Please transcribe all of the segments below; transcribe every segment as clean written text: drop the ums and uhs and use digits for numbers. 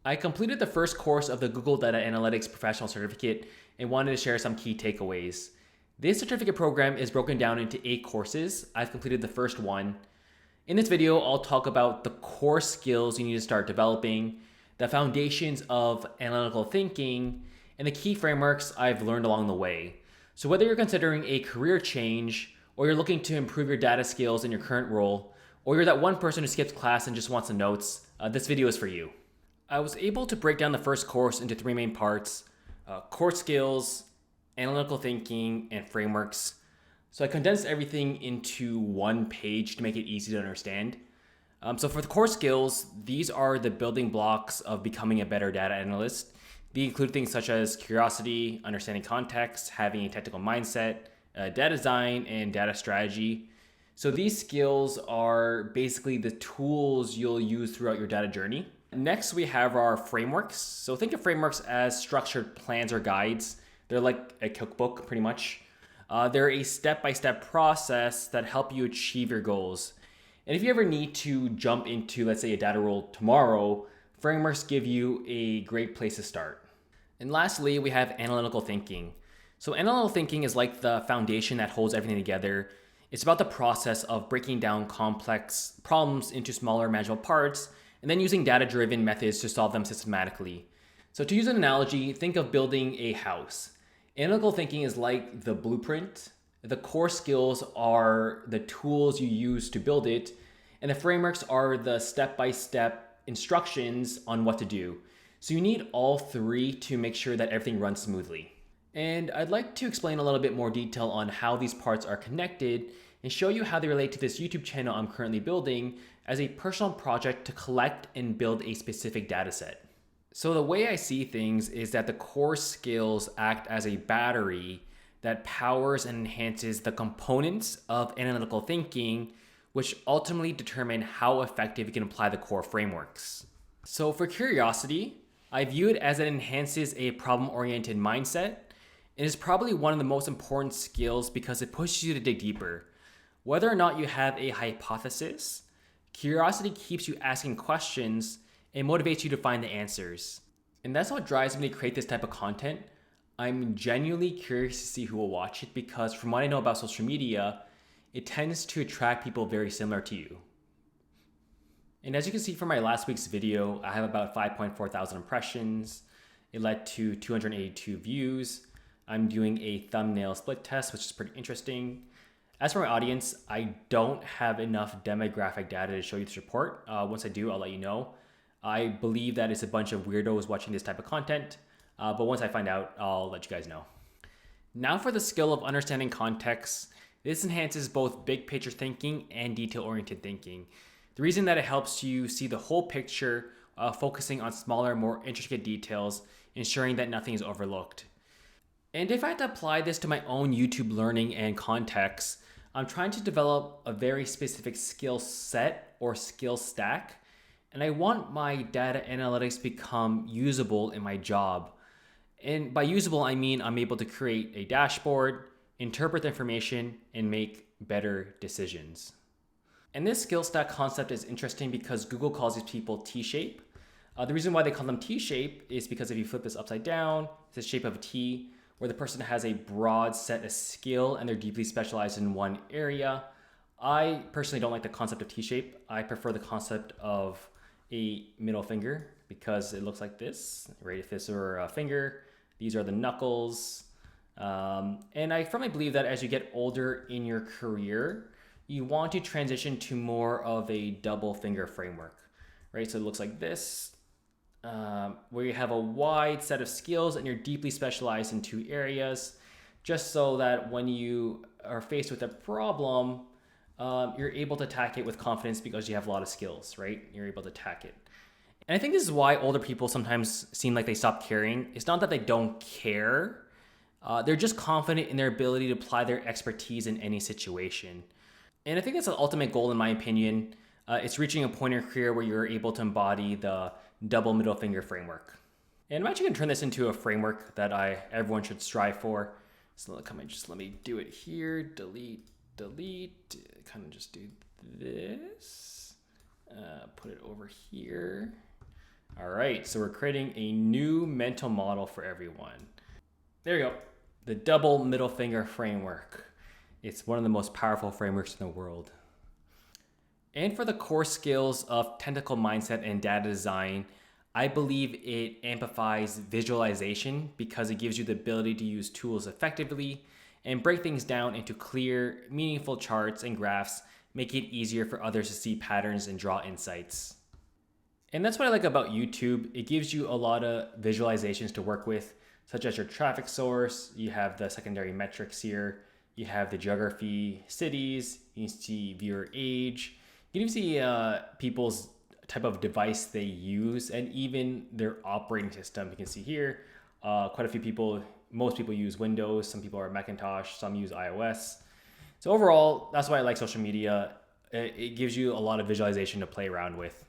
I completed the first course of the Google Data Analytics Professional Certificate and wanted to share some key takeaways. This certificate program is broken down into 8 courses. I've completed the first one. In this video, I'll talk about the core skills you need to start developing, the foundations of analytical thinking, and the key frameworks I've learned along the way. So whether you're considering a career change, or you're looking to improve your data skills in your current role, or you're that one person who skips class and just wants the notes, this video is for you. I was able to break down the first course into 3 main parts: core skills, analytical thinking, and frameworks. So I condensed everything into one page to make it easy to understand. So for the core skills, these are the building blocks of becoming a better data analyst. They include things such as curiosity, understanding context, having a technical mindset, data design, and data strategy. So these skills are basically the tools you'll use throughout your data journey. Next, we have our frameworks. So think of frameworks as structured plans or guides. They're like a cookbook, pretty much. They're a step-by-step process that help you achieve your goals. And if you ever need to jump into, let's say, a data role tomorrow, frameworks give you a great place to start. And lastly, we have analytical thinking. So analytical thinking is like the foundation that holds everything together. It's about the process of breaking down complex problems into smaller, manageable parts, and then using data-driven methods to solve them systematically. So to use an analogy, think of building a house. Analytical thinking is like the blueprint. The core skills are the tools you use to build it, and the frameworks are the step-by-step instructions on what to do. So you need all 3 to make sure that everything runs smoothly. And I'd like to explain a little bit more detail on how these parts are connected and show you how they relate to this YouTube channel I'm currently building as a personal project to collect and build a specific data set. So the way I see things is that the core skills act as a battery that powers and enhances the components of analytical thinking, which ultimately determine how effective you can apply the core frameworks. So for curiosity, I view it as it enhances a problem-oriented mindset. It is probably one of the most important skills because it pushes you to dig deeper. Whether or not you have a hypothesis, curiosity keeps you asking questions and motivates you to find the answers. And that's what drives me to create this type of content. I'm genuinely curious to see who will watch it because from what I know about social media, it tends to attract people very similar to you. And as you can see from my last week's video, I have about 5.4 thousand impressions. It led to 282 views. I'm doing a thumbnail split test, which is pretty interesting. As for my audience, I don't have enough demographic data to show you this report. Once I do, I'll let you know. I believe that it's a bunch of weirdos watching this type of content, but once I find out, I'll let you guys know. Now for the skill of understanding context. This enhances both big picture thinking and detail-oriented thinking. The reason that it helps you see the whole picture, focusing on smaller, more intricate details, ensuring that nothing is overlooked. And if I had to apply this to my own YouTube learning and context, I'm trying to develop a very specific skill set or skill stack, and I want my data analytics to become usable in my job. And by usable, I mean I'm able to create a dashboard, interpret the information, and make better decisions. And this skill stack concept is interesting because Google calls these people T-shape. The reason why they call them T-shape is because if you flip this upside down, it's the shape of a T, where the person has a broad set of skill and they're deeply specialized in one area. I personally don't like the concept of T-shape. I prefer the concept of a middle finger because it looks like this, right? If this were a finger, these are the knuckles. And I firmly believe that as you get older in your career, you want to transition to more of a double finger framework, right? So it looks like this, where you have a wide set of skills and you're deeply specialized in 2 areas, just so that when you are faced with a problem, you're able to attack it with confidence because you have a lot of skills, right? You're able to attack it. And I think this is why older people sometimes seem like they stop caring. It's not that they don't care. They're just confident in their ability to apply their expertise in any situation. And I think that's the ultimate goal in my opinion. It's reaching a point in your career where you're able to embody the double middle finger framework. And I'm actually gonna turn this into a framework that everyone should strive for. So let me do it here, delete, kind of just do this, put it over here. All right, so we're creating a new mental model for everyone. There you go, the double middle finger framework. It's one of the most powerful frameworks in the world. And for the core skills of technical mindset and data design, I believe it amplifies visualization because it gives you the ability to use tools effectively and break things down into clear, meaningful charts and graphs, make it easier for others to see patterns and draw insights. And that's what I like about YouTube. It gives you a lot of visualizations to work with, such as your traffic source. You have the secondary metrics here. You have the geography, cities. You can see viewer age. You can even see people's type of device they use and even their operating system. You can see here, quite a few people, most people use Windows. Some people are Macintosh. Some use iOS. So overall, that's why I like social media. It gives you a lot of visualization to play around with.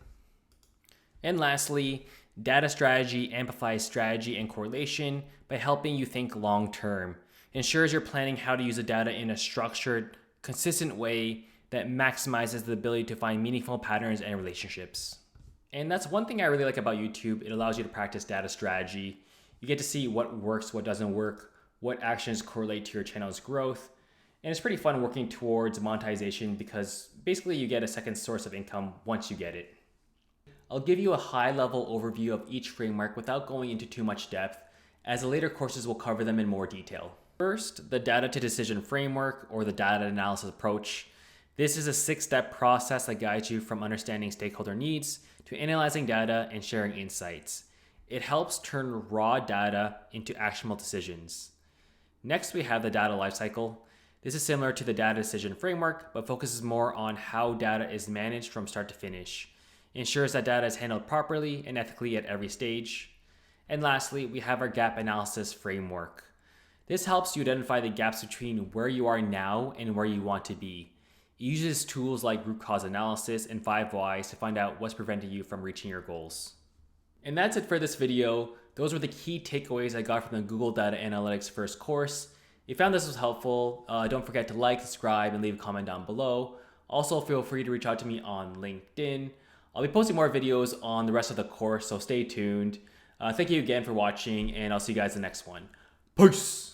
And lastly, data strategy amplifies strategy and correlation by helping you think long term. Ensures you're planning how to use the data in a structured, consistent way that maximizes the ability to find meaningful patterns and relationships. And that's one thing I really like about YouTube. It allows you to practice data strategy. You get to see what works, what doesn't work, what actions correlate to your channel's growth. And it's pretty fun working towards monetization because basically you get a second source of income once you get it. I'll give you a high-level overview of each framework without going into too much depth, as the later courses will cover them in more detail. First, the data to decision framework, or the data analysis approach. This is a 6-step process that guides you from understanding stakeholder needs to analyzing data and sharing insights. It helps turn raw data into actionable decisions. Next, we have the data lifecycle. This is similar to the data decision framework, but focuses more on how data is managed from start to finish. Ensures that data is handled properly and ethically at every stage. And lastly, we have our gap analysis framework. This helps you identify the gaps between where you are now and where you want to be. It uses tools like root cause analysis and 5 whys to find out what's preventing you from reaching your goals. And that's it for this video. Those were the key takeaways I got from the Google Data Analytics first course. If you found this was helpful, don't forget to like, subscribe, and leave a comment down below. Also, feel free to reach out to me on LinkedIn. I'll be posting more videos on the rest of the course, so stay tuned. Thank you again for watching, and I'll see you guys in the next one. Peace!